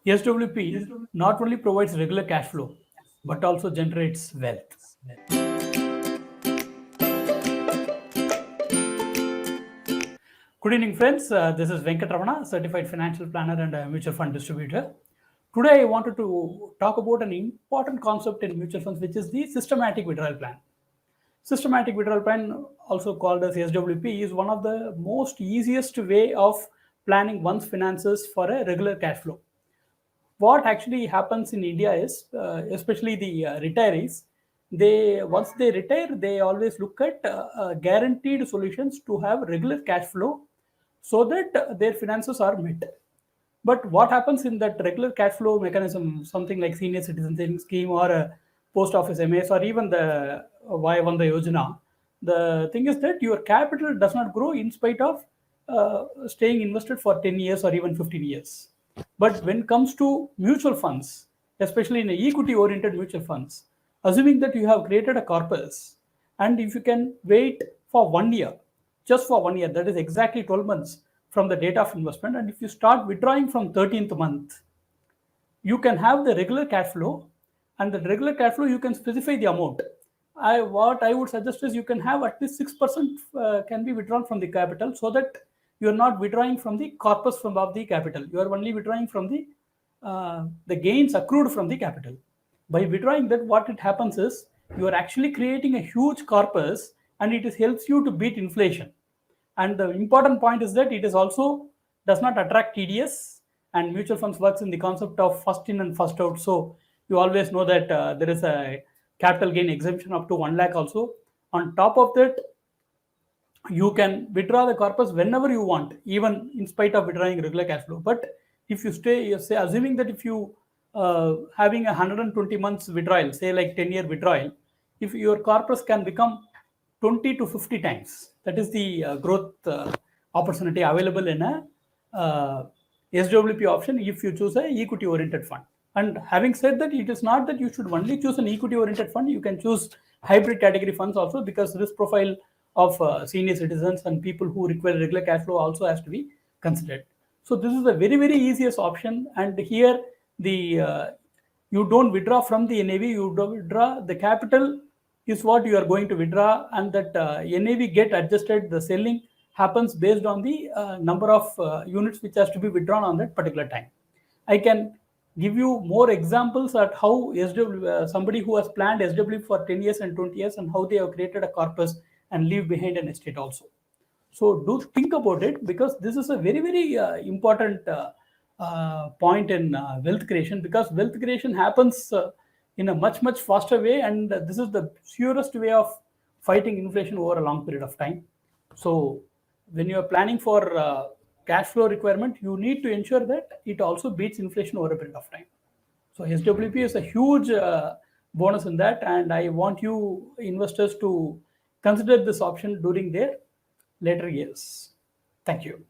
SWP not only provides regular cash flow, but also generates wealth. Good evening, friends. This is Venkatramana, Certified Financial Planner and a Mutual Fund Distributor. Today, I wanted to talk about an important concept in mutual funds, which is the systematic withdrawal plan. Systematic withdrawal plan, also called as SWP, is one of the most easiest way of planning one's finances for a regular cash flow. What actually happens in India is, especially the retirees, once they retire, they always look at guaranteed solutions to have regular cash flow so that their finances are met. But what happens in that regular cash flow mechanism, something like senior citizen savings scheme or a post office MAS or even the Vayavanda Yojana, the thing is that your capital does not grow in spite of staying invested for 10 years or even 15 years. But when it comes to mutual funds, especially in equity-oriented mutual funds, assuming that you have created a corpus, and if you can wait for 1 year, just for 1 year, that is exactly 12 months from the date of investment, and if you start withdrawing from 13th month, you can have the regular cash flow, and the regular cash flow you can specify the amount. What I would suggest is you can have at least 6% can be withdrawn from the capital, so that you are not withdrawing from the corpus of the capital. You are only withdrawing from the gains accrued from the capital. By withdrawing that, what it happens is you are actually creating a huge corpus, and it helps you to beat inflation. And the important point is that it is also does not attract TDS, and mutual funds works in the concept of first in and first out. So you always know that there is a capital gain exemption up to 1 lakh also. On top of that, you can withdraw the corpus whenever you want, even in spite of withdrawing regular cash flow. But if you say assuming that if you having a 120 months withdrawal, say like 10-year withdrawal, if your corpus can become 20 to 50 times, that is the growth opportunity available in a SWP option if you choose a equity oriented fund. And having said that, it is not that you should only choose an equity oriented fund. You can choose hybrid category funds also, because risk profile of senior citizens and people who require regular cash flow also has to be considered. So this is a very, very easiest option. And here the you don't withdraw from the NAV, you don't withdraw the capital is what you are going to withdraw, and that NAV get adjusted. The selling happens based on the number of units which has to be withdrawn on that particular time. I can give you more examples at how somebody who has planned SW for 10 years and 20 years and how they have created a corpus and leave behind an estate also. So do think about it, because this is a very, very important point in wealth creation, because wealth creation happens in a much, much faster way, and this is the surest way of fighting inflation over a long period of time. So when you are planning for cash flow requirement, you need to ensure that it also beats inflation over a period of time. So SWP is a huge bonus in that, and I want you investors to consider this option during their later years. Thank you.